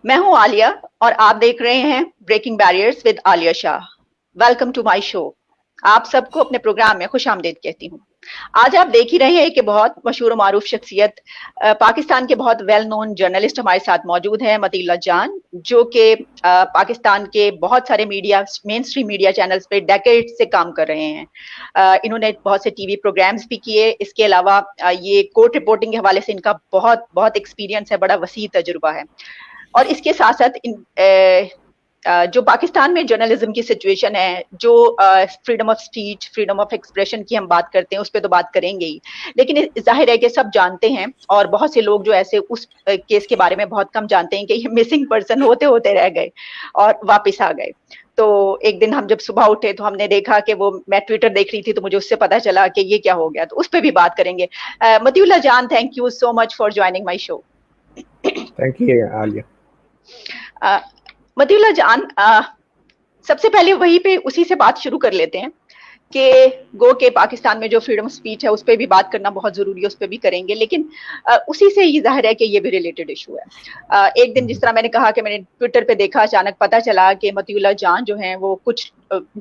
میں ہوں عالیہ اور آپ دیکھ رہے ہیں breaking barriers with Alia Shah. Welcome to my show. آپ سب کو اپنے پروگرام میں خوش آمدید کہتی ہوں. آج آپ دیکھ ہی رہے ہیں کہ بہت مشہور و معروف شخصیت پاکستان کے بہت ویل نون جرنلسٹ ہمارے ساتھ موجود ہیں، متی اللہ جان، جو کہ پاکستان کے بہت سارے میڈیا مین اسٹریم میڈیا چینلز پہ ڈیکیڈ سے کام کر رہے ہیں. انہوں نے بہت سے ٹی وی پروگرامز بھی کیے. اس کے علاوہ یہ کورٹ رپورٹنگ کے حوالے سے ان کا بہت بہت ایکسپیرینس ہے، بڑا وسیع تجربہ ہے. اور اس کے ساتھ ساتھ جو پاکستان میں جرنلزم کی سچویشن ہے، جو freedom of speech, freedom of expression کی ہم بات کرتے ہیں، اس پہ تو بات کریں گے ہی، لیکن ظاہر ہے کہ سب جانتے ہیں اور بہت سے لوگ جو ایسے اس کیس کے بارے میں بہت کم جانتے ہیں کہ یہ مسنگ پرسن ہوتے ہوتے رہ گئے اور واپس آ گئے. تو ایک دن ہم جب صبح اٹھے تو ہم نے دیکھا کہ وہ میں ٹویٹر دیکھ رہی تھی تو مجھے اس سے پتا چلا کہ یہ کیا ہو گیا، تو اس پہ بھی بات کریں گے. Matiullah Jan, thank you so much for joining my show. Thank you Alia. Matiullah جان، سب سے پہلے وہی پہ اسی سے بات شروع کر لیتے ہیں کہ گو کہ پاکستان میں جو فریڈم آف اسپیچ ہے اس پہ بھی بات کرنا بہت ضروری ہے، اس پہ بھی کریں گے، لیکن اسی سے یہ ظاہر ہے کہ یہ بھی ریلیٹڈ ایشو ہے. ایک دن جس طرح میں نے کہا کہ میں نے ٹویٹر پہ دیکھا، اچانک پتا چلا کہ متی اللہ جان جو ہیں وہ کچھ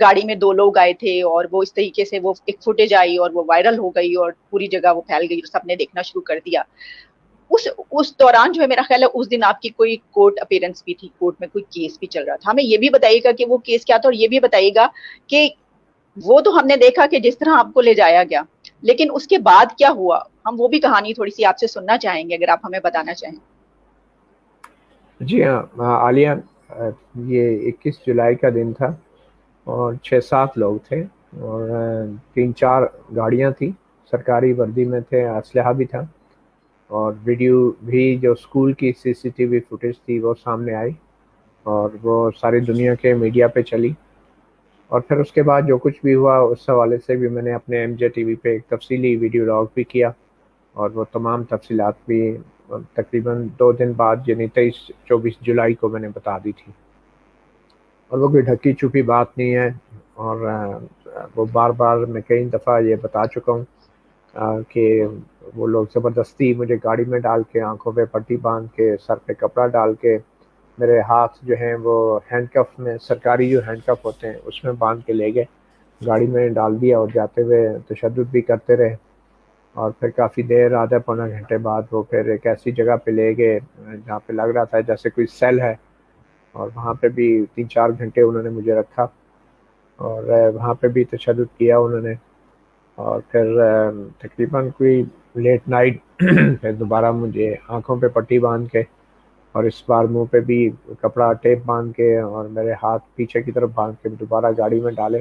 گاڑی میں 2 لوگ آئے تھے اور وہ اس طریقے سے وہ ایک فوٹیج آئی اور وہ وائرل ہو گئی اور پوری جگہ وہ پھیل گئی اور سب نے دیکھنا شروع کر دیا. اس دوران جو ہے میرا خیال ہے اس دن آپ کی کوئی کورٹ اپیرنس بھی تھی، کورٹ میں کوئی کیس بھی چل رہا تھا. ہمیں یہ بھی بتائیے گا کہ وہ کیس کیا تھا، اور یہ بھی بتائیے گا کہ وہ تو ہم نے دیکھا کہ جس طرح آپ کو لے جایا گیا، لیکن اس کے بعد کیا ہوا، ہم وہ بھی کہانی تھوڑی سی آپ سے سننا چاہیں گے اگر آپ ہمیں بتانا چاہیں. جی ہاں عالیہ، یہ 21 جولائی کا دن تھا اور 6-7 لوگ تھے اور 3-4 گاڑیاں تھیں، سرکاری وردی میں تھے، اسلحہ بھی تھا اور ویڈیو بھی جو اسکول کی CCTV فوٹیج تھی وہ سامنے آئی اور وہ ساری دنیا کے میڈیا پہ چلی. اور پھر اس کے بعد جو کچھ بھی ہوا اس حوالے سے بھی میں نے اپنے MJ TV پہ ایک تفصیلی ویڈیو لاگ بھی کیا اور وہ تمام تفصیلات بھی تقریباً 2 دن بعد یعنی 23-24 جولائی کو میں نے بتا دی تھی. اور وہ کوئی ڈھکی چھپی بات نہیں ہے اور وہ بار بار میں کئی دفعہ یہ بتا چکا ہوں کہ وہ لوگ زبردستی مجھے گاڑی میں ڈال کے، آنکھوں پہ پٹی باندھ کے، سر پہ کپڑا ڈال کے، میرے ہاتھ جو ہیں وہ ہینڈ کف میں، سرکاری جو ہینڈ کف ہوتے ہیں اس میں باندھ کے لے گئے، گاڑی میں ڈال دیا اور جاتے ہوئے تشدد بھی کرتے رہے. اور پھر کافی دیر، آدھا پونا گھنٹے بعد وہ پھر ایک ایسی جگہ پہ لے گئے جہاں پہ لگ رہا تھا جیسے کوئی سیل ہے، اور وہاں پہ بھی 3-4 گھنٹے انہوں نے مجھے رکھا اور وہاں پہ بھی تشدد کیا انہوں نے. اور پھر تقریباً کوئی لیٹ نائٹ پھر دوبارہ مجھے آنکھوں پہ پٹی باندھ کے اور اس بار منہ پہ بھی کپڑا ٹیپ باندھ کے اور میرے ہاتھ پیچھے کی طرف باندھ کے دوبارہ گاڑی میں ڈالے.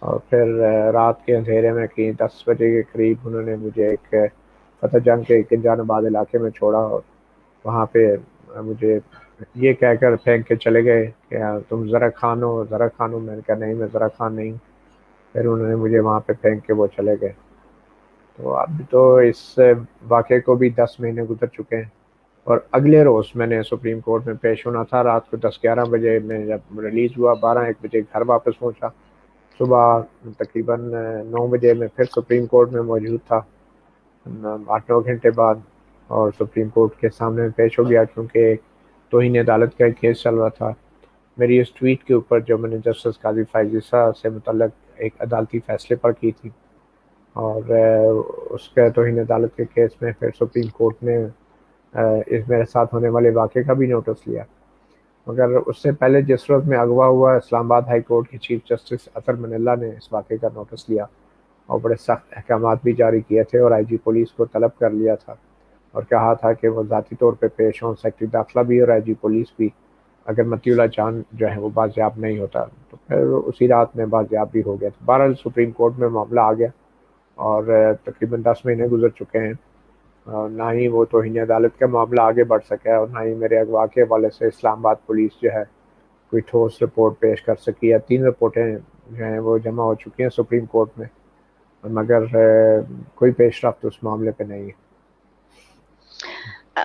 اور پھر رات کے اندھیرے میں کہ 10 بجے کے قریب انہوں نے مجھے ایک فتح جنگ کے گنجان آباد علاقے میں چھوڑا اور وہاں پہ مجھے یہ کہہ کر پھینک کے چلے گئے کہ تم ذرا خان ہو، ذرا خان ہو. میں نے کہا نہیں، میں ذرا خان نہیں. پھر انہوں نے مجھے وہاں پہ پھینک کے وہ چلے گئے. تو اب تو اس واقعے کو بھی 10 مہینے گزر چکے ہیں اور اگلے روز میں نے سپریم کورٹ میں پیش ہونا تھا. رات کو 10-11 بجے میں جب ریلیز ہوا، 12-1 بجے گھر واپس پہنچا. صبح تقریباً 9 بجے میں پھر سپریم کورٹ میں موجود تھا 8-9 گھنٹے بعد، اور سپریم کورٹ کے سامنے پیش ہو گیا کیونکہ توہین عدالت کا ایک کیس چل رہا تھا. میری اس ٹویٹ کے اوپر جو میں نے جسٹس قاضی فائز عیسیٰ سے متعلق ایک عدالتی فیصلے پر کی تھی، اور اس کے توہین عدالت کے کیس میں پھر سپریم کورٹ نے اس میرے ساتھ ہونے والے واقعے کا بھی نوٹس لیا. مگر اس سے پہلے جس روز میں اغوا ہوا، اسلام آباد ہائی کورٹ کے چیف جسٹس اطہر منلہ نے اس واقعے کا نوٹس لیا اور بڑے سخت احکامات بھی جاری کیے تھے اور IG پولیس کو طلب کر لیا تھا اور کہا تھا کہ وہ ذاتی طور پہ پیش ہوں، سیکرٹری داخلہ بھی اور IG پولیس بھی، اگر متی اللہ جان جو ہے وہ بازیاب نہیں ہوتا. تو پھر اسی رات میں بازیاب بھی ہو گیا. بہرحال سپریم کورٹ میں معاملہ آ گیا اور تقریباً 10 مہینے گزر چکے ہیں. نہ ہی وہ توہین عدالت کا معاملہ آگے بڑھ سکا ہے اور نہ ہی میرے اغوا کے حوالے سے اسلام آباد پولیس جو ہے کوئی ٹھوس رپورٹ پیش کر سکی ہے. 3 رپورٹیں جو ہیں وہ جمع ہو چکی ہیں سپریم کورٹ میں، مگر کوئی پیش رفت اس معاملے پہ نہیں ہے.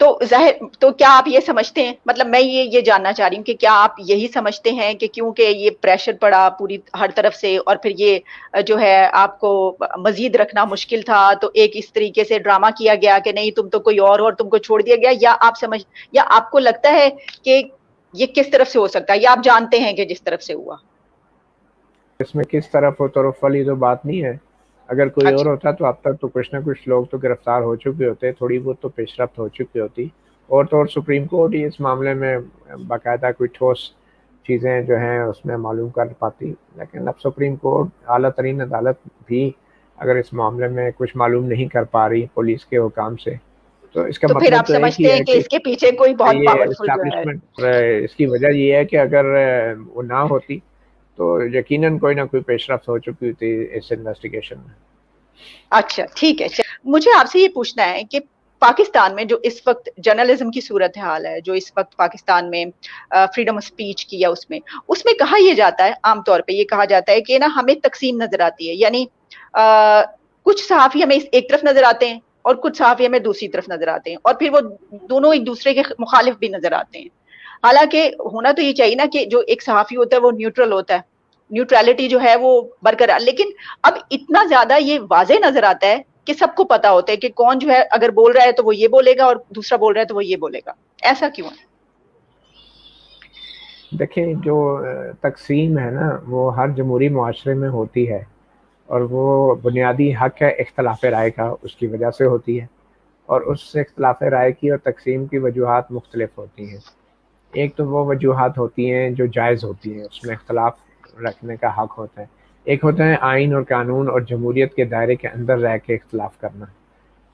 تو ظاہر تو کیا آپ یہ سمجھتے ہیں, مطلب میں یہ جاننا چاہ رہی ہوں کہ کیا آپ یہی سمجھتے ہیں کہ کیونکہ یہ پریشر پڑا پوری ہر طرف سے اور پھر یہ جو ہے آپ کو مزید رکھنا مشکل تھا, تو ایک اس طریقے سے ڈرامہ کیا گیا کہ نہیں تم تو کوئی اور تم کو چھوڑ دیا گیا, یا آپ کو لگتا ہے کہ یہ کس طرف سے ہو سکتا ہے, یا آپ جانتے ہیں کہ جس طرف سے ہوا؟ اس میں کس طرف ہو طرف والی تو بات نہیں ہے. اگر کوئی اور اچھا ہوتا تو اب تک تو کچھ نہ کچھ لوگ تو گرفتار ہو چکے ہوتے, تھوڑی بہت تو پیش رفت ہو چکی ہوتی, اور تو اور سپریم کورٹ ہی اس معاملے میں باقاعدہ کوئی ٹھوس چیزیں جو ہیں اس میں معلوم کر پاتی. لیکن اب سپریم کورٹ اعلیٰ ترین عدالت بھی اگر اس معاملے میں کچھ معلوم نہیں کر پا رہی پولیس کے حکام سے, تو اس کا تو پھر آپ مطلب تو ایک ہی سمجھتے ہیں ہے کہ کہ اس کے پیچھے کوئی بہت یہ پاورفل جو ہے؟ اسٹیبلشمنٹ, اس کی وجہ یہ ہے کہ اگر وہ نہ ہوتی تو یقیناً کوئی نہ کوئی پیش رفت ہو چکی تھی اس انویسٹیگیشن میں. اچھا ٹھیک ہے. مجھے آپ سے یہ پوچھنا ہے کہ پاکستان میں جو اس وقت جرنلزم کی صورتحال ہے, جو اس وقت پاکستان میں فریڈم آف اسپیچ کی ہے, اس میں کہا یہ جاتا ہے, عام طور پہ یہ کہا جاتا ہے کہ نا ہمیں تقسیم نظر آتی ہے, یعنی کچھ صحافی ہمیں ایک طرف نظر آتے ہیں اور کچھ صحافی ہمیں دوسری طرف نظر آتے ہیں, اور پھر وہ دونوں ایک دوسرے کے مخالف بھی نظر آتے ہیں. حالانکہ ہونا تو یہ چاہیے نا کہ جو ایک صحافی ہوتا ہے وہ نیوٹرل ہوتا ہے, نیوٹرالٹی جو ہے وہ برقرار, لیکن اب اتنا زیادہ یہ واضح نظر آتا ہے کہ سب کو پتا ہوتا ہے کہ کون جو ہے اگر بول رہا ہے تو وہ یہ بولے گا اور دوسرا بول رہا ہے تو وہ یہ بولے گا. ایسا کیوں ہے؟ دیکھیں جو تقسیم ہے نا وہ ہر جمہوری معاشرے میں ہوتی ہے, اور وہ بنیادی حق ہے اختلاف رائے کا, اس کی وجہ سے ہوتی ہے, اور اس اختلاف رائے کی اور تقسیم کی وجوہات مختلف ہوتی ہیں. ایک تو وہ وجوہات ہوتی ہیں جو جائز ہوتی ہیں, اس میں اختلاف رکھنے کا حق ہوتا ہے. ایک ہوتا ہے آئین اور قانون اور جمہوریت کے دائرے کے اندر رہ کے اختلاف کرنا.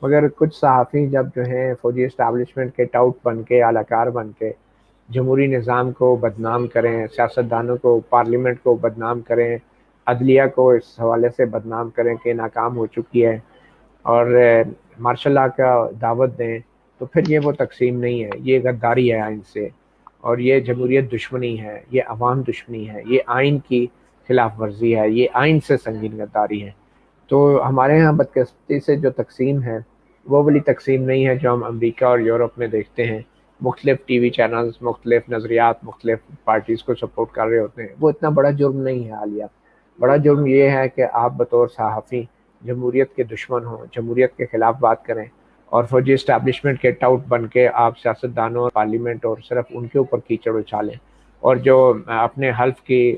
مگر کچھ صحافی جب جو ہیں فوجی اسٹیبلشمنٹ کے ٹاؤٹ بن کے, اعلی کار بن کے جمہوری نظام کو بدنام کریں, سیاستدانوں کو, پارلیمنٹ کو بدنام کریں, عدلیہ کو اس حوالے سے بدنام کریں کہ ناکام ہو چکی ہے, اور مارشل لا کا دعوت دیں, تو پھر یہ وہ تقسیم نہیں ہے, یہ غداری ہے آئین سے, اور یہ جمہوریت دشمنی ہے, یہ عوام دشمنی ہے, یہ آئین کی خلاف ورزی ہے, یہ آئین سے سنگین غداری ہے. تو ہمارے ہاں بدقسمتی سے جو تقسیم ہے وہ والی تقسیم نہیں ہے جو ہم امریکہ اور یورپ میں دیکھتے ہیں. مختلف ٹی وی چینلز, مختلف نظریات, مختلف پارٹیز کو سپورٹ کر رہے ہوتے ہیں. وہ اتنا بڑا جرم نہیں ہے عالیہ. بڑا جرم یہ ہے کہ آپ بطور صحافی جمہوریت کے دشمن ہوں, جمہوریت کے خلاف بات کریں, اور فوجی اسٹیبلشمنٹ کے ٹاؤٹ بن کے آپ سیاستدانوں اور پارلیمنٹ اور صرف ان کے اوپر کیچڑ اچھالیں, اور جو اپنے حلف کی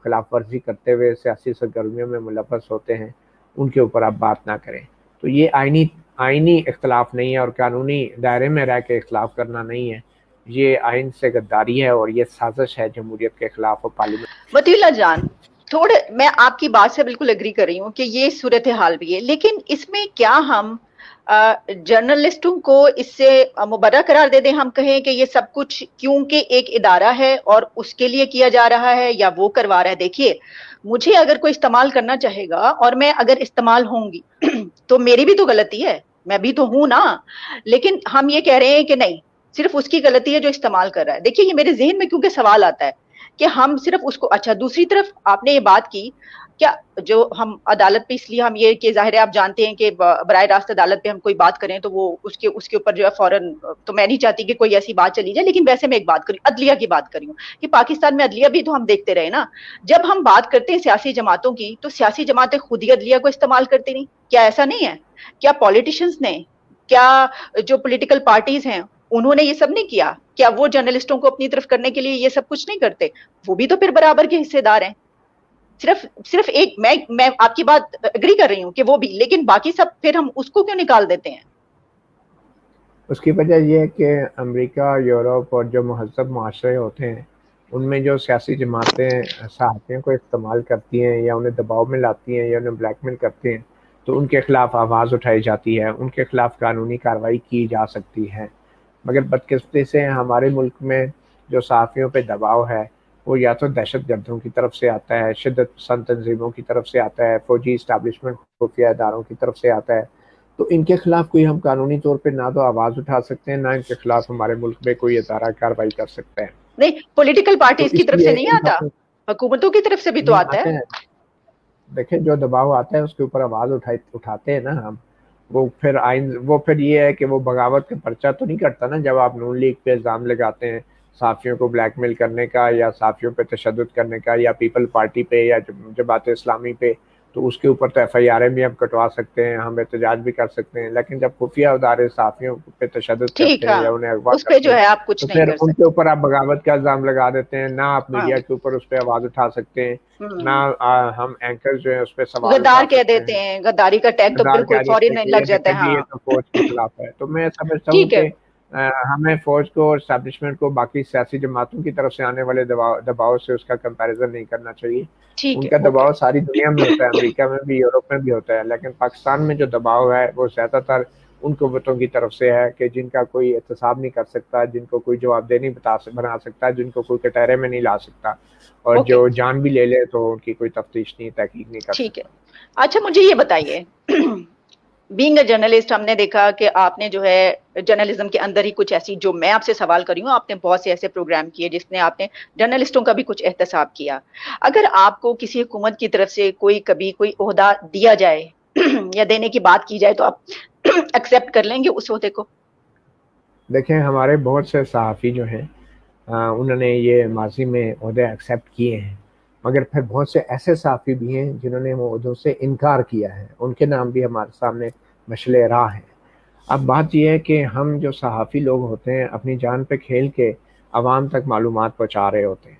خلاف ورزی کرتے ہوئے سیاسی سرگرمیوں میں ملوث ہوتے ہیں ان کے اوپر آپ بات نہ کریں. تو یہ آئینی اختلاف نہیں ہے, اور قانونی دائرے میں رہ کے اختلاف کرنا نہیں ہے, یہ آئین سے غداری ہے, اور یہ سازش ہے جمہوریت کے خلاف. اور پارلیمنٹ مطیع اللہ جان, تھوڑے میں آپ کی بات سے بالکل اگری کر رہی ہوں کہ یہ صورتحال بھی ہے, لیکن اس میں کیا ہم جرنلسٹوں کو اس سے مبرہ قرار دے دیں, ہم کہیں کہ یہ سب کچھ کیونکہ ایک ادارہ ہے اور اس کے لیے کیا جا رہا ہے یا وہ کروا رہا ہے؟ دیکھیے مجھے اگر کوئی استعمال کرنا چاہے گا اور میں اگر استعمال ہوں گی تو میری بھی تو غلطی ہے, میں بھی تو ہوں نا. لیکن ہم یہ کہہ رہے ہیں کہ نہیں, صرف اس کی غلطی ہے جو استعمال کر رہا ہے. دیکھیے یہ میرے ذہن میں کیونکہ سوال آتا ہے کہ ہم صرف اس کو, اچھا دوسری طرف آپ نے یہ بات کی کیا جو ہم عدالت پہ, اس لیے ہم یہ کہ ظاہر ہے آپ جانتے ہیں کہ براہ راست عدالت پہ ہم کوئی بات کریں تو وہ اس کے اوپر جو ہے فوراً, تو میں نہیں چاہتی کہ کوئی ایسی بات چلی جائے, لیکن ویسے میں ایک بات کری, عدلیہ کی بات کری ہوں کہ پاکستان میں عدلیہ بھی تو ہم دیکھتے رہے نا. جب ہم بات کرتے ہیں سیاسی جماعتوں کی تو سیاسی جماعتیں خود ہی عدلیہ کو استعمال کرتی نہیں, کیا ایسا نہیں ہے؟ کیا پولیٹیشنز نے, کیا جو پولیٹیکل پارٹیز ہیں انہوں نے یہ سب نہیں کیا؟ کیا وہ جرنلسٹوں کو اپنی طرف کرنے کے لیے یہ سب کچھ نہیں کرتے؟ وہ بھی تو پھر برابر کے حصے دار ہیں. صرف ایک میں آپ کی بات اگری کر رہی ہوں کہ وہ بھی, لیکن باقی سب پھر ہم اس کو کیوں نکال دیتے ہیں؟ اس کی وجہ یہ ہے کہ امریکہ, یورپ اور جو مہذب معاشرے ہوتے ہیں ان میں جو سیاسی جماعتیں صحافیوں کو استعمال کرتی ہیں یا انہیں دباؤ میں لاتی ہیں یا انہیں بلیک میل کرتے ہیں, تو ان کے خلاف آواز اٹھائی جاتی ہے, ان کے خلاف قانونی کارروائی کی جا سکتی ہے. مگر بدقسمتی سے ہمارے ملک میں جو صحافیوں پہ دباؤ ہے وہ یا تو دہشت گردوں کی طرف سے آتا ہے, شدت پسند تنظیموں کی طرف سے آتا ہے, فوجی اسٹیبلشمنٹ خفیہ اداروں کی طرف سے آتا ہے. تو ان کے خلاف کوئی ہم قانونی طور پہ نہ تو آواز اٹھا سکتے ہیں, نہ ان کے خلاف ہمارے ملک میں کوئی ادارہ کارروائی کر سکتا ہے. نہیں, پولیٹیکل تو پارٹیز کی اس طرف سے لیے نہیں آتا, حکومتوں کی طرف سے بھی تو آتا آتے ہے. ہیں, دیکھیں جو دباؤ آتا ہے اس کے اوپر آواز اٹھاتے ہیں نا ہم, وہ پھر یہ ہے کہ وہ بغاوت کا پرچہ تو نہیں کرتا نا جب آپ نون لیگ پہ الزام لگاتے ہیں صحافیوں کو بلیک میل کرنے کا یا صحافیوں پہ تشدد کرنے کا یا پیپل پارٹی پہ یا جماعت اسلامی پہ، تو اس کے اوپر تو ایف آئی آریں بھی ہم کٹوا سکتے ہیں، ہم احتجاج بھی کر سکتے ہیں، لیکن جب خفیہ ادارے صحافیوں پہ تشدد ٹھیک کرتے ہیں ہے، یا انہیں اغوا اس پہ کرتے جو ہیں ہے آپ کچھ تو نہیں پھر کر ان کے سکتے. اوپر آپ بغاوت کا الزام لگا دیتے ہیں، نہ آپ ہاں. میڈیا کے اوپر اس پہ آواز اٹھا سکتے ہیں، نہ ہم اینکر جو ہیں اس پہ سوال غدار اٹھا کہہ سکتے دیتے ہیں، ہیں، غداری کا ٹیگ تو غدار بالکل کہہ دیتے فوری ہیں کہ لگ یہ جاتا دیکھیں ہے. جی یہ ہاں تو فوج کے خلاف ہے۔ تو میں سمجھتا ہوں ٹھیک ہے. کہ ہمیں فوج کو اور اسٹیبلشمنٹ کو باقی سیاسی جماعتوں کی طرف سے آنے والے دباؤ سے اس کا کمپیریزن نہیں کرنا چاہیے۔ ٹھیک ان ہے. کا اوکے. دباؤ ساری دنیا میں ہوتا ہے، امریکہ میں بھی، یورپ میں بھی ہوتا ہے، لیکن پاکستان میں جو دباؤ ہے وہ زیادہ تر ان قوتوں کی طرف سے ہے کہ جن کا کوئی احتساب نہیں کر سکتا، جن کو کوئی جواب دہ نہیں بنا سکتا، جن کو کوئی کٹہرے میں نہیں لا سکتا، اور اوکے. جو جان بھی لے لے تو ان کی کوئی تفتیش نہیں، تحقیق نہیں کر ٹھیک ہے. سکتا۔ اچھا مجھے یہ بتائیے، بینگ اے جرنلسٹ ہم نے دیکھا کہ آپ نے جو ہے جرنلزم کے اندر ہی کچھ ایسی، جو میں آپ سے سوال کری ہوں، آپ نے بہت سے ایسے پروگرام کیے جس میں آپ نے جرنلسٹوں کا بھی کچھ احتساب کیا. اگر آپ کو کسی حکومت کی طرف سے کبھی کوئی عہدہ دیا جائے یا دینے کی بات کی جائے تو آپ ایکسپٹ کر لیں گے اس عہدے کو؟ دیکھیں ہمارے بہت سے صحافی جو ہیں انہوں نے یہ ماضی میں عہدے ایکسیپٹ کیے ہیں، مگر پھر بہت سے ایسے صحافی بھی ہیں جنہوں نے وہ عہدوں سے انکار کیا ہے، ان کے نام بھی ہمارے سامنے مشعل راہ ہیں۔ اب بات یہ ہے کہ ہم جو صحافی لوگ ہوتے ہیں اپنی جان پہ کھیل کے عوام تک معلومات پہنچا رہے ہوتے ہیں،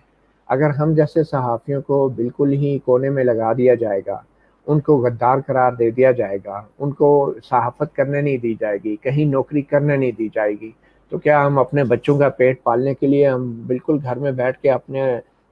اگر ہم جیسے صحافیوں کو بالکل ہی کونے میں لگا دیا جائے گا، ان کو غدار قرار دے دیا جائے گا، ان کو صحافت کرنے نہیں دی جائے گی، کہیں نوکری کرنے نہیں دی جائے گی، تو کیا ہم اپنے بچوں کا پیٹ پالنے کے لیے ہم بالکل گھر میں بیٹھ کے اپنے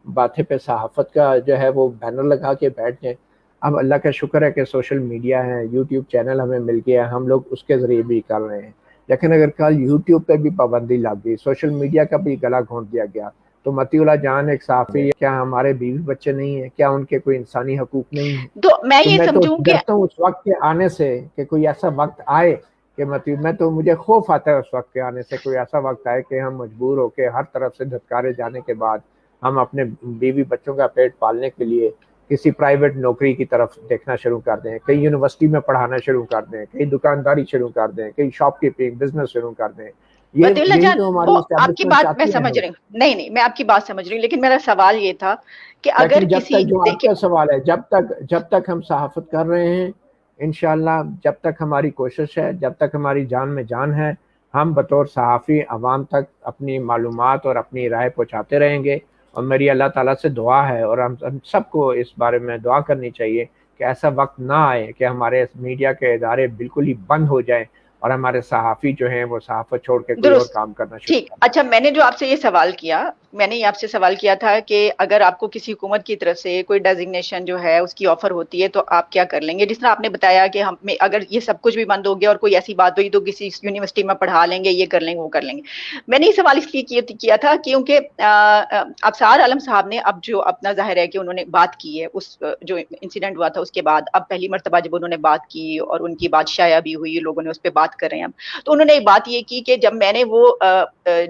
باتیں پہ صحافت کا جو ہے وہ بینر لگا کے بیٹھ جائیں؟ اب اللہ کا شکر ہے کہ سوشل میڈیا ہے، یوٹیوب چینل ہمیں مل گیا، ہم لوگ اس کے ذریعے بھی کر رہے ہیں، لیکن اگر کل یوٹیوب پہ بھی پابندی لگ گئی، سوشل میڈیا کا بھی گلا گھونٹ دیا گیا، تو مطیع اللہ جان ایک صحافی، کیا ہمارے بیوی بچے نہیں ہیں؟ کیا ان کے کوئی انسانی حقوق نہیں ہیں؟ تو میں تو یہ میں تو سمجھوں کہ ڈرتا ہوں اس وقت کے آنے سے کہ کوئی ایسا وقت آئے کہ مجھے خوف آتا ہے اس وقت کے آنے سے، کوئی ایسا وقت آئے کہ ہم مجبور ہو کے ہر طرف سے دھتکارے جانے کے بعد ہم اپنے بیوی بچوں کا پیٹ پالنے کے لیے کسی پرائیویٹ نوکری کی طرف دیکھنا شروع کر دیں، کہیں یونیورسٹی میں پڑھانا شروع کر دیں، کہیں دکانداری شروع کر دیں، کہیں شاپ کیپنگ بزنس شروع کر دیں۔ مطیع اللہ یہی جان، تو وہ ہماری آپ کی اسٹیبلشمنٹ بات میں چاہتی ہے سمجھ ہمیں۔ رہی ہوں، نہیں میں آپ کی بات سمجھ رہی ہوں، لیکن میرا سوال یہ تھا کہ اگر لیکن جب کسی، تک جو آپ دیکھیں کا سوال ہے، جب تک ہم صحافت کر رہے ہیں، انشاءاللہ جب تک ہماری کوشش ہے، جب تک ہماری جان میں جان ہے، ہم بطور صحافی عوام تک اپنی معلومات اور اپنی رائے پہنچاتے رہیں گے، اور میری اللہ تعالیٰ سے دعا ہے، اور ہم سب کو اس بارے میں دعا کرنی چاہیے کہ ایسا وقت نہ آئے کہ ہمارے میڈیا کے ادارے بالکل ہی بند ہو جائیں اور ہمارے صحافی جو ہیں وہ صحافت چھوڑ کے کوئی اور درست. کام کرنا شروع ٹھیک. کر دیں۔ اچھا میں نے جو آپ سے یہ سوال کیا، میں نے یہ آپ سے سوال کیا تھا کہ اگر آپ کو کسی حکومت کی طرف سے کوئی ڈیزگنیشن جو ہے اس کی آفر ہوتی ہے تو آپ کیا کر لیں گے؟ جس طرح آپ نے بتایا کہ اگر یہ سب کچھ بھی بند ہو گیا اور کوئی ایسی بات ہوئی تو کسی یونیورسٹی میں پڑھا لیں گے، یہ کر لیں گے، وہ کر لیں گے. میں نے یہ سوال اس لیے کیا تھا کیونکہ ابصار عالم صاحب نے اب جو اپنا ظاہر ہے کہ انہوں نے بات کی ہے اس جو انسیڈنٹ ہوا تھا اس کے بعد، اب پہلی مرتبہ جب انہوں نے بات کی اور ان کی بات شائع بھی ہوئی، لوگوں نے اس پہ بات کر رہے ہیں، تو انہوں نے ایک بات یہ کی کہ جب میں نے وہ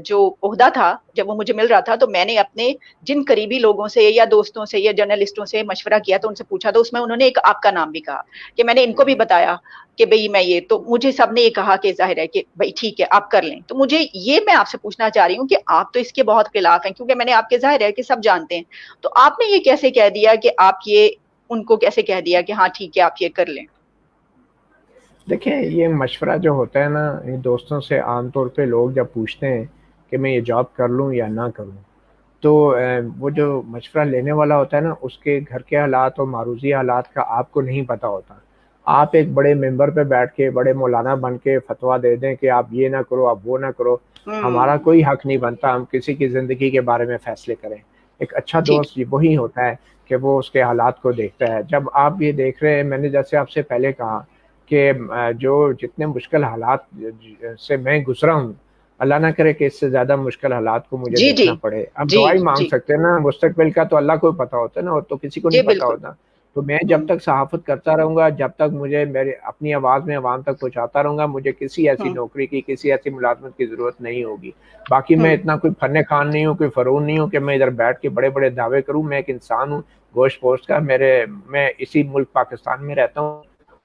جو عہدہ تھا جب وہ مجھے مل رہا تھا تو میں نے اپنے جن قریبی لوگوں سے یا دوستوں سے یا جرنلسٹوں سے مشورہ کیا تو ان سے پوچھا، تو اس میں انہوں نے ایک آپ کا نام بھی کہا کہ میں نے ان کو بھی بتایا کہ بھئی میں یہ، تو مجھے سب نے یہ کہا کہ ظاہر ہے کہ بھئی ٹھیک ہے آپ کر لیں. تو مجھے یہ میں آپ سے پوچھنا چاہ رہی ہوں کہ آپ تو اس کے بہت خلاف ہیں، کیونکہ میں نے آپ کے ظاہر ہے کہ سب جانتے ہیں، تو آپ نے یہ کیسے کہہ دیا کہ آپ یہ ان کو کیسے کہہ دیا کہ ہاں ٹھیک ہے آپ یہ کر لیں؟ دیکھیں یہ مشورہ جو ہوتا ہے نا، یہ دوستوں سے عام طور پہ لوگ جب پوچھتے ہیں کہ میں یہ جاب کر لوں یا نہ کروں، تو وہ جو مشورہ لینے والا ہوتا ہے نا، اس کے گھر کے حالات اور معروضی حالات کا آپ کو نہیں پتہ ہوتا۔ آپ ایک بڑے ممبر پہ بیٹھ کے بڑے مولانا بن کے فتویٰ دے دیں کہ آپ یہ نہ کرو، آپ وہ نہ کرو، ہمارا کوئی حق نہیں بنتا ہم کسی کی زندگی کے بارے میں فیصلے کریں۔ ایک اچھا ٹھیک. دوست وہی ہوتا ہے کہ وہ اس کے حالات کو دیکھتا ہے۔ جب آپ یہ دیکھ رہے ہیں، میں نے جیسے آپ سے پہلے کہا کہ جو جتنے مشکل حالات سے میں گزرا ہوں، اللہ نہ کرے کہ اس سے زیادہ مشکل حالات کو مجھے جی جی دیکھنا پڑے۔ اب جی دعائی مانگ جی سکتے ہیں نا، مستقبل کا تو اللہ کو پتہ ہوتا ہے نا، اور تو کسی کو جی نہیں پتہ بالکل. ہوتا۔ تو میں جب تک صحافت کرتا رہوں گا، جب تک مجھے میرے اپنی آواز میں عوام تک پہنچاتا رہوں گا، مجھے کسی ایسی نوکری کی، کسی ایسی ملازمت کی ضرورت نہیں ہوگی۔ باقی میں اتنا کوئی فن خان نہیں ہوں، کوئی فرعون نہیں ہوں کہ میں ادھر بیٹھ کے بڑے بڑے دعوے کروں۔ میں ایک انسان ہوں گوشت پوشت کا، میں اسی ملک پاکستان میں رہتا ہوں،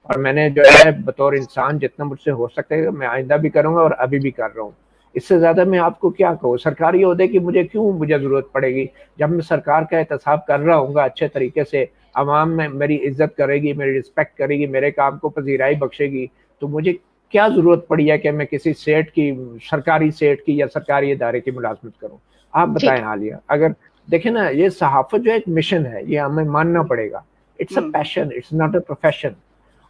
اور میں نے جو ہے بطور انسان جتنا مجھ سے ہو سکتا ہے میں آئندہ بھی کروں گا اور ابھی بھی کر رہا ہوں. اس سے زیادہ میں آپ کو کیا کہوں. سرکاری عہدے کی مجھے ضرورت پڑے گی جب میں سرکار کا احتساب کر رہا ہوں گا اچھے طریقے سے, عوام میں میری عزت کرے گی, میری رسپیکٹ کرے گی, میرے کام کو پذیرائی بخشے گی, تو مجھے کیا ضرورت پڑی ہے کہ میں کسی سیٹ کی, سرکاری سیٹ کی یا سرکاری ادارے کی ملازمت کروں. آپ ٹھیک بتائیں عالیہ, اگر دیکھیں نا یہ صحافت جو ایک مشن ہے, یہ ہمیں ماننا پڑے گا. اٹس اے ہے. پیشن, اٹس ناٹ اے پروفیشن.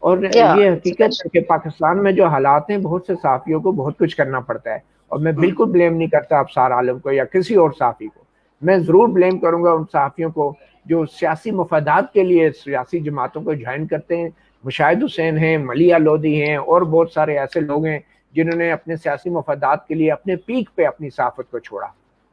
اور یا یہ حقیقت ہے کہ پاکستان میں جو حالات ہیں بہت سے صحافیوں کو بہت کچھ کرنا پڑتا ہے, اور میں بالکل بلیم نہیں کرتا ابصار عالم کو یا کسی اور صحافی کو. میں ضرور بلیم کروں گا ان صحافیوں کو جو سیاسی مفادات کے لیے سیاسی جماعتوں کو جوائن کرتے ہیں. مشاہد حسین ہیں, ملیہ لودھی ہیں, اور بہت سارے ایسے لوگ ہیں جنہوں نے اپنے سیاسی مفادات کے لیے اپنے پیک پہ اپنی صحافت کو چھوڑا.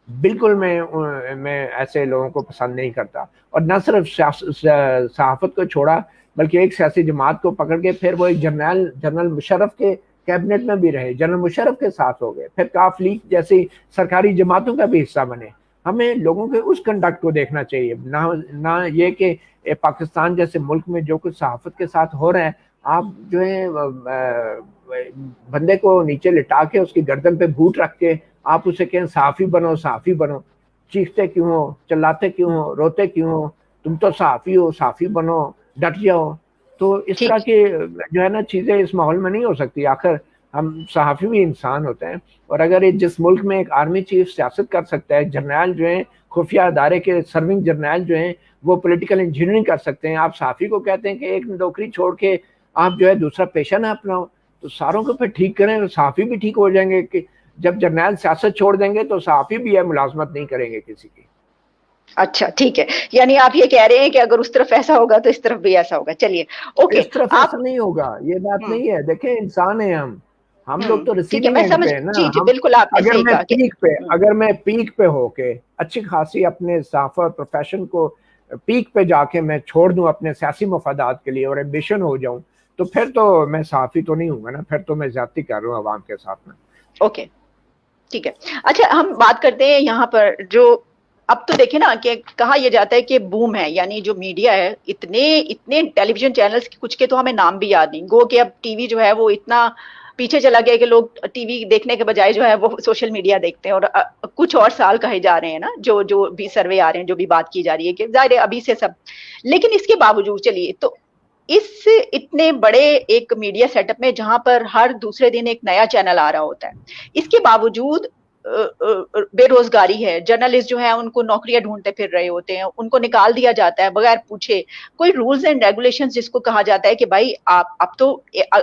بالکل میں ایسے لوگوں کو پسند نہیں کرتا. اور نہ صرف صحافت کو چھوڑا بلکہ ایک سیاسی جماعت کو پکڑ کے پھر وہ ایک جنرل مشرف کے کیبنٹ میں بھی رہے, جنرل مشرف کے ساتھ ہو گئے, پھر کاف لیگ جیسی سرکاری جماعتوں کا بھی حصہ بنے. ہمیں لوگوں کے اس کنڈکٹ کو دیکھنا چاہیے, نہ یہ کہ پاکستان جیسے ملک میں جو کچھ صحافت کے ساتھ ہو رہا ہے, آپ جو ہے بندے کو نیچے لٹا کے اس کی گردن پہ بھوت رکھ کے آپ اسے کہیں صحافی بنو, صحافی بنو. چیختے کیوں ہو, چلاتے کیوں ہو, روتے کیوں ہو, تم تو صحافی ہو, صحافی بنو, ڈٹ جاؤ. تو اس طرح ٹھیک. کی جو ہے نا چیزیں اس ماحول میں نہیں ہو سکتی. آخر ہم صحافی بھی انسان ہوتے ہیں, اور اگر جس ملک میں ایک آرمی چیف سیاست کر سکتا ہے, جرنیل جو ہیں خفیہ ادارے کے سرونگ جرنیل جو ہیں وہ پولیٹیکل انجینئرنگ کر سکتے ہیں, آپ صحافی کو کہتے ہیں کہ ایک نوکری چھوڑ کے آپ جو ہے دوسرا پیشہ نہ اپناؤ, تو ساروں کو پھر ٹھیک کریں تو صحافی بھی ٹھیک ہو جائیں گے. کہ جب جرنیل سیاست چھوڑ دیں گے تو صحافی بھی ہے ملازمت نہیں کریں گے کسی کی. اچھا ٹھیک ہے, یعنی آپ یہ کہہ رہے ہیں کہ اگر اس طرف ایسا ہوگا تو اس طرف بھی ایسا ہوگا. چلیے اوکے. اس طرف آپ ایسا نہیں ہوگا, یہ بات نہیں ہے. دیکھیں انسان ہیں ہم لوگ تو ٹھیک ہے, ریسیونگ میں اینڈ سمجھ, پہ ہیں نا. جی جی ہم بالکل آپ نے صحیح کہا کہ اگر میں پیک پہ ہو کے اچھی خاصی اپنے صحافت پروفیشن کو پیک پہ جا کے میں چھوڑ دوں اپنے سیاسی مفادات کے لیے اور ایمبیشن ہو جاؤں, تو پھر تو میں صحافی تو نہیں ہوں گا نا, پھر تو میں زیادتی کر رہا ہوں عوام کے ساتھ میں. اوکے ٹھیک ہے. اچھا ہم بات کرتے ہیں یہاں پر جو اب تو دیکھیں نا کہ کہا یہ جاتا ہے کہ بوم ہے, یعنی جو میڈیا ہے اتنے اتنے ٹیلی ویژن چینلز کچھ کے تو ہمیں نام بھی یاد نہیں, گو کہ اب ٹی وی جو ہے وہ اتنا پیچھے چلا گیا کہ لوگ ٹی وی دیکھنے کے بجائے جو ہے وہ سوشل میڈیا دیکھتے ہیں. اور کچھ اور سال کہے جا رہے ہیں نا, جو بھی سروے آ رہے ہیں, جو بھی بات کی جا رہی ہے کہ ظاہر ہے ابھی سے سب. لیکن اس کے باوجود چلیے تو اس اتنے بڑے ایک میڈیا سیٹ اپ میں جہاں پر ہر دوسرے دن ایک نیا چینل آ رہا ہوتا ہے, اس کے باوجود بے روزگاری ہے, جرنلسٹ جو ہیں ان کو نوکریاں ڈھونڈتے پھر رہے ہوتے ہیں, ان کو نکال دیا جاتا ہے بغیر پوچھے. کوئی رولز اینڈ ریگولیشن جس کو کہا جاتا ہے کہ بھائی آپ اب تو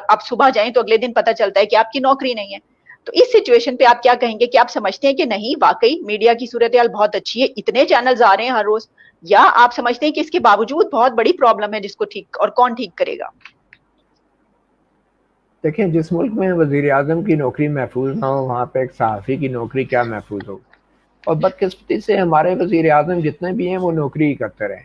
آپ صبح جائیں تو اگلے دن پتہ چلتا ہے کہ آپ کی نوکری نہیں ہے. تو اس سچویشن پہ آپ کیا کہیں گے, کہ آپ سمجھتے ہیں کہ نہیں واقعی میڈیا کی صورتحال بہت اچھی ہے, اتنے چینلز آ رہے ہیں ہر روز, یا آپ سمجھتے ہیں کہ اس کے باوجود بہت بڑی پرابلم ہے جس کو ٹھیک اور کون ٹھیک کرے گا؟ دیکھیں جس ملک میں وزیر اعظم کی نوکری محفوظ نہ ہو وہاں پہ ایک صحافی کی نوکری کیا محفوظ ہو. اور بدقسمتی سے ہمارے وزیر اعظم جتنے بھی ہیں وہ نوکری ہی کرتے رہے.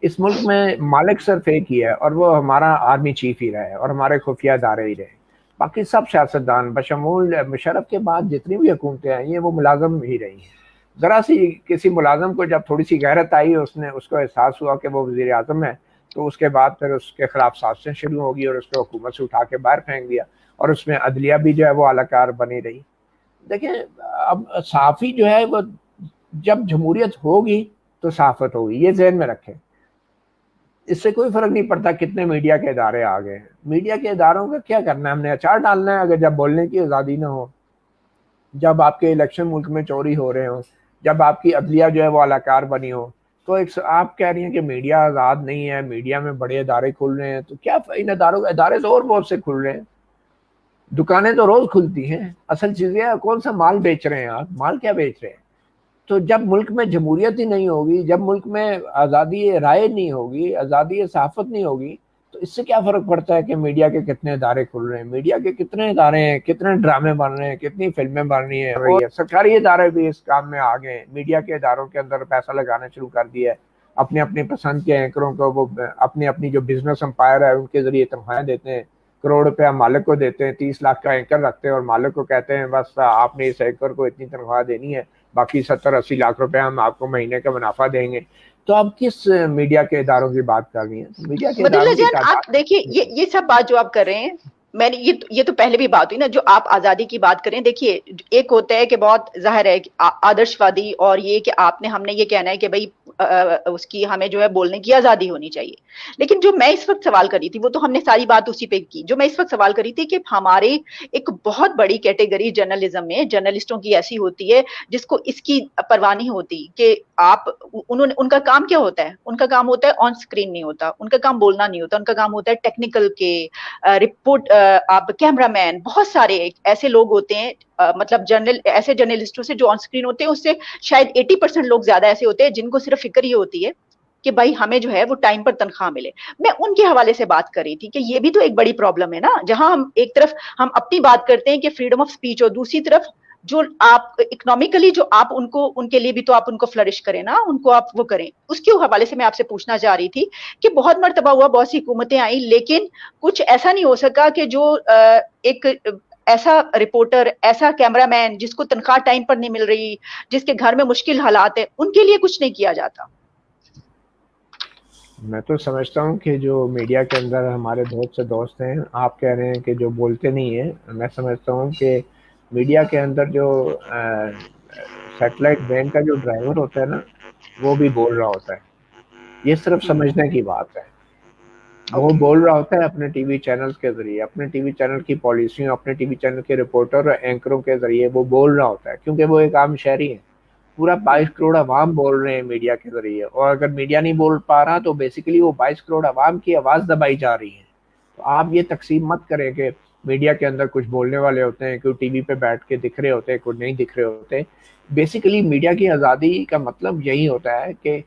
اس ملک میں مالک صرف ایک ہی ہے اور وہ ہمارا آرمی چیف ہی رہے اور ہمارے خفیہ ادارے ہی رہے. باقی سب سیاستدان بشمول مشرف کے بعد جتنی بھی حکومتیں آئی ہیں وہ ملازم ہی رہی ہیں. ذرا سی کسی ملازم کو جب تھوڑی سی غیرت آئی, اس کو احساس ہوا کہ وہ وزیر اعظم ہے, تو اس کے بعد پھر اس کے خلاف سازشیں شروع ہوگی اور اس کو حکومت سے اٹھا کے باہر پھینک دیا, اور اس میں عدلیہ بھی جو ہے وہ اعلی کار بنی رہی. دیکھیں اب صحافی جو ہے وہ جب جمہوریت ہوگی تو صحافت ہوگی, یہ ذہن میں رکھیں. اس سے کوئی فرق نہیں پڑتا کتنے میڈیا کے ادارے آ گئے ہیں. میڈیا کے اداروں کا کیا کرنا ہے, ہم نے اچار ڈالنا ہے. اگر جب بولنے کی آزادی نہ ہو, جب آپ کے الیکشن ملک میں چوری ہو رہے ہوں, جب آپ کی عدلیہ جو ہے وہ اعلی کار بنی ہو, تو ایک آپ کہہ رہی ہیں کہ میڈیا آزاد نہیں ہے, میڈیا میں بڑے ادارے کھل رہے ہیں, تو کیا ان ادارے تو اور بہت سے کھل رہے ہیں, دکانیں تو روز کھلتی ہیں. اصل چیز یہ کون سا مال بیچ رہے ہیں آپ, مال کیا بیچ رہے ہیں. تو جب ملک میں جمہوریت ہی نہیں ہوگی, جب ملک میں آزادی رائے نہیں ہوگی, آزادی صحافت نہیں ہوگی, تو اس سے کیا فرق پڑتا ہے کہ میڈیا کے کتنے ادارے کھل رہے ہیں, میڈیا کے کتنے ادارے ہیں, کتنے ڈرامے بن رہے ہیں, کتنی فلمیں بن رہی ہیں. اور سرکاری ادارے بھی اس کام میں آ گئے ہیں, میڈیا کے اداروں کے اندر پیسہ لگانا شروع کر دیا ہے. اپنے اپنے پسند کے اینکروں کو وہ اپنی جو بزنس امپائر ہے ان کے ذریعے تنخواہیں دیتے ہیں, کروڑ روپیہ مالک کو دیتے ہیں, 30 لاکھ کا اینکر رکھتے ہیں اور مالک کو کہتے ہیں بس آپ نے اس اینکر کو اتنی تنخواہ دینی ہے, باقی 70-80 لاکھ روپے ہم آپ کو مہینے کا منافع دیں گے. تو آپ کس میڈیا کے اداروں کی بات کر رہی ہیں؟ میڈیا کے مدیلہ اداروں کی جان آپ دیکھیے یہ سب بات جو آپ کر رہے ہیں، میں نے یہ تو پہلے بھی بات ہوئی نا، جو آپ آزادی کی بات کریں، دیکھیے ایک ہوتا ہے کہ بہت ظاہر ہے آدرش وادی، اور یہ کہ ہم نے یہ کہنا ہے کہ بھائی اس کی ہمیں جو ہے بولنے کی آزادی ہونی چاہیے. لیکن جو میں اس وقت سوال کری تھی، وہ تو ہم نے ساری بات اسی پہ کی. جو میں اس وقت سوال کری تھی کہ ہمارے ایک بہت بڑی کیٹیگری جرنلزم میں جرنلسٹوں کی ایسی ہوتی ہے جس کو اس کی پرواہ نہیں ہوتی کہ ان کا کام کیا ہوتا ہے. ان کا کام ہوتا ہے آن اسکرین نہیں ہوتا، ان کا کام بولنا نہیں ہوتا، ان کا کام ہوتا ہے ٹیکنیکل کے رپورٹ، آپ کیمرہ مین، بہت سارے ایسے لوگ ہوتے ہیں، مطلب ایسے جرنلسٹوں سے جو آن اسکرین ہوتے ہیں اس سے شاید 80% لوگ زیادہ ایسے ہوتے ہیں جن کو صرف فکر یہ ہوتی ہے کہ بھائی ہمیں جو ہے وہ ٹائم پر تنخواہ ملے. میں ان کے حوالے سے بات کر رہی تھی کہ یہ بھی تو ایک بڑی پرابلم ہے نا، جہاں ہم ایک طرف ہم اپنی بات کرتے ہیں کہ فریڈم آف اسپیچ، اور دوسری طرف جو آپ اکنامکلی جو آپ ان کے لیے بھی تو آپ ان کو فلرش کریں نا، ان کو آپ وہ کریں. اس کے حوالے سے میں آپ سے پوچھنا چاہ رہی تھی کہ بہت مرتبہ ہوا، بہت سی حکومتیں آئیں، لیکن کچھ ایسا نہیں ہو سکا کہ جو ایک ایسا رپورٹر، ایسا کیمرہ مین جس کو تنخواہ ٹائم پر نہیں مل رہی، جس کے گھر میں مشکل حالات ہیں، ان کے لیے کچھ نہیں کیا جاتا. میں تو سمجھتا ہوں کہ جو میڈیا کے اندر ہمارے بہت سے دوست ہیں، آپ کہہ رہے ہیں کہ جو بولتے نہیں ہیں، میں سمجھتا ہوں کہ میڈیا کے اندر جو سیٹلائٹ وین کا جو ڈرائیور ہوتا ہے نا، وہ بھی بول رہا ہوتا ہے. یہ صرف سمجھنے کی بات ہے. وہ اوکے. بول رہا ہوتا ہے اپنے ٹی وی چینلز کے ذریعے، اپنے ٹی وی چینل کی پالیسیوں، اپنے ٹی وی چینل کے رپورٹر اور اینکروں کے ذریعے وہ بول رہا ہوتا ہے، کیونکہ وہ ایک عام شہری ہے. پورا 22 کروڑ عوام بول رہے ہیں میڈیا کے ذریعے، اور اگر میڈیا نہیں بول پا رہا تو بیسیکلی وہ 22 کروڑ عوام کی آواز دبائی جا رہی ہے. تو آپ یہ تقسیم مت کریں کہ میڈیا کے اندر کچھ بولنے والے ہوتے ہیں، کوئی ٹی وی پہ بیٹھ کے دکھ رہے ہوتے ہیں، کوئی نہیں دکھ رہے ہوتے. بیسیکلی میڈیا کی آزادی کا مطلب یہی ہوتا ہے کہ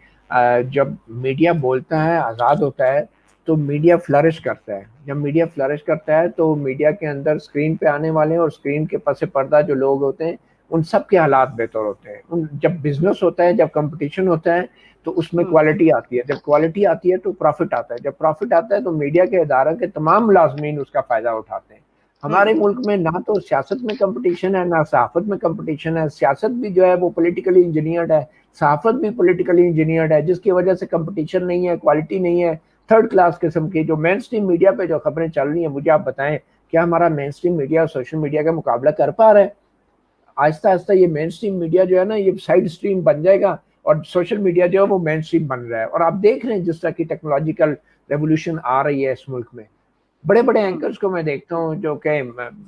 جب میڈیا بولتا ہے، آزاد ہوتا ہے، تو میڈیا فلرش کرتا ہے. جب میڈیا فلرش کرتا ہے تو میڈیا کے اندر اسکرین پہ آنے والے اور اسکرین کے پس پردہ جو لوگ ہوتے ہیں، ان سب کے حالات بہتر ہوتے ہیں. جب بزنس ہوتا ہے، جب کمپٹیشن ہوتا ہے، تو اس میں کوالٹی آتی ہے. جب کوالٹی آتی ہے تو پروفٹ آتا ہے. جب پروفٹ آتا ہے تو میڈیا کے اداروں کے تمام ملازمین اس کا فائدہ اٹھاتے ہیں. ہمارے ملک میں نہ تو سیاست میں کمپٹیشن ہے، نہ صحافت میں کمپٹیشن ہے. سیاست بھی جو ہے وہ پولیٹیکلی انجینئرڈ ہے، صحافت بھی پولیٹیکلی انجینئرڈ ہے، جس کی وجہ سے کمپٹیشن نہیں ہے، کوالٹی نہیں ہے. تھرڈ کلاس قسم کی جو مین اسٹریم میڈیا پہ جو خبریں چل رہی ہیں، مجھے آپ بتائیں کیا ہمارا مین اسٹریم میڈیا اور سوشل میڈیا کا مقابلہ کر پا رہا ہے؟ آہستہ آہستہ یہ مین اسٹریم میڈیا جو ہے نا، یہ سائیڈ اسٹریم بن جائے گا، اور سوشل میڈیا جو ہے وہ مین اسٹریم بن رہا ہے. اور آپ دیکھ رہے ہیں جس طرح کی ٹیکنالوجیکل ریولیوشن آ رہی ہے اس ملک میں. بڑے بڑے اینکرز کو میں دیکھتا ہوں جو کہ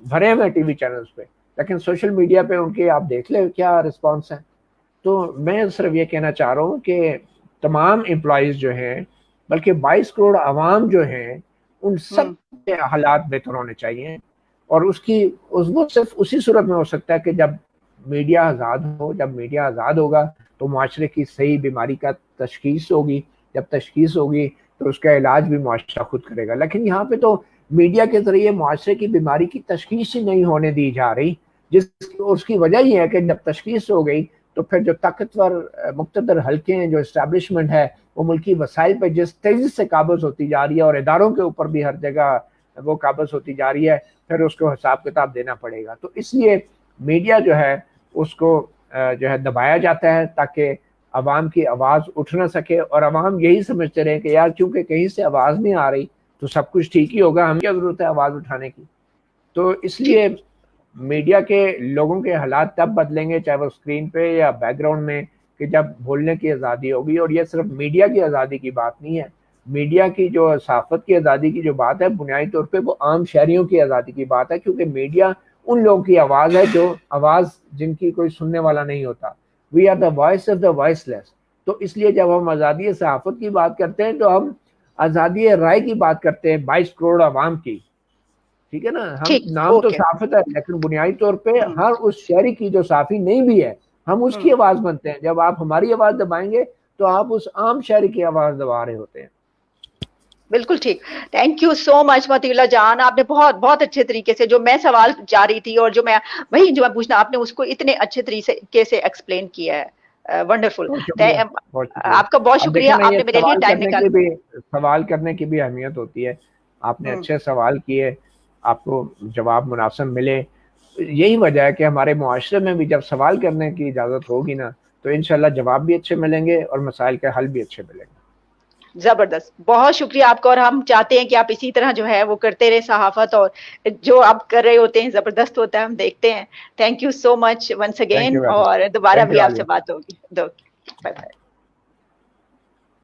بھرے ہوئے ٹی وی چینلز پہ، لیکن سوشل میڈیا پہ ان کے آپ دیکھ لیں کیا رسپانس ہے. تو میں صرف یہ کہنا چاہ رہا ہوں کہ تمام امپلائیز جو ہیں، بلکہ 22 کروڑ عوام جو ہیں، ان سب کے حالات بہتر ہونے چاہیے. اور وہ صرف اسی صورت میں ہو سکتا ہے کہ جب میڈیا آزاد ہو. جب میڈیا آزاد ہوگا تو معاشرے کی صحیح بیماری کا تشخیص ہوگی. جب تشخیص ہوگی تو اس کا علاج بھی معاشرہ خود کرے گا. لیکن یہاں پہ تو میڈیا کے ذریعے معاشرے کی بیماری کی تشخیص ہی نہیں ہونے دی جا رہی. اس کی وجہ یہ ہے کہ جب تشخیص ہو گئی تو پھر جو طاقتور مقتدر حلقے ہیں، جو اسٹیبلشمنٹ ہے، وہ ملکی وسائل پہ جس تیزی سے قابض ہوتی جا رہی ہے، اور اداروں کے اوپر بھی ہر جگہ وہ قابض ہوتی جا رہی ہے، پھر اس کو حساب کتاب دینا پڑے گا. تو اس لیے میڈیا جو ہے اس کو جو ہے دبایا جاتا ہے تاکہ عوام کی آواز اٹھ نہ سکے. اور عوام یہی سمجھتے رہے کہ یار چونکہ کہیں سے آواز نہیں آ رہی تو سب کچھ ٹھیک ہی ہوگا، ہم کیا ضرورت ہے آواز اٹھانے کی. تو اس لیے میڈیا کے لوگوں کے حالات تب بدلیں گے، چاہے وہ اسکرین پہ یا بیک گراؤنڈ میں، کہ جب بولنے کی آزادی ہوگی. اور یہ صرف میڈیا کی آزادی کی بات نہیں ہے. میڈیا کی جو صحافت کی آزادی کی جو بات ہے، بنیادی طور پہ وہ عام شہریوں کی آزادی کی بات ہے، کیونکہ میڈیا ان لوگوں کی آواز ہے جو آواز جن کی کوئی سننے والا نہیں ہوتا. We are the voice of the voiceless. تو اس لیے جب ہم آزادی صحافت کی بات کرتے ہیں تو ہم آزادی رائے کی بات کرتے ہیں 22 کروڑ عوام کی. ٹھیک ہے نا، ہم نام تو صحافت ہے لیکن بنیادی طور پہ ہر اس شہری کی جو صحافی نہیں بھی ہے، ہم اس کی آواز بنتے ہیں. جب آپ ہماری آواز دبائیں گے تو آپ اس عام شہری کی آواز دبا رہے ہوتے ہیں. بالکل ٹھیک. تھینک یو سو مچ مطیلہ جان، آپ نے بہت بہت اچھے طریقے سے جو میں سوال جا رہی تھی اور جو میں پوچھنا، آپ نے اس کو اتنے اچھے طریقے سے ایکسپلین کیا ہے. ونڈرفل. بہت شکریہ، بہت شکریہ. آپ کا بہت اب شکریہ، دیکھیں نا، آپ یہ نے میرے لیے ٹائم نکالا. سوال کرنے کی بھی اہمیت ہوتی ہے. آپ نے اچھے سوال کیے، آپ کو جواب مناسب ملے. یہی وجہ ہے کہ ہمارے معاشرے میں بھی جب سوال کرنے کی اجازت ہوگی نا تو انشاءاللہ جواب بھی اچھے ملیں گے اور مسائل کے حل بھی اچھے ملیں گے. زبردست, بہت شکریہ آپ کا, اور ہم چاہتے ہیں کہ آپ اسی طرح جو ہے وہ کرتے رہے صحافت, اور جو آپ کر رہے ہوتے ہیں زبردست ہوتا ہے, ہم دیکھتے ہیں. Thank you so much once thank again, you very much. اور دوبارہ تھینک بھی یو آپ سے عالیہ. بات ہوگی. Bye bye.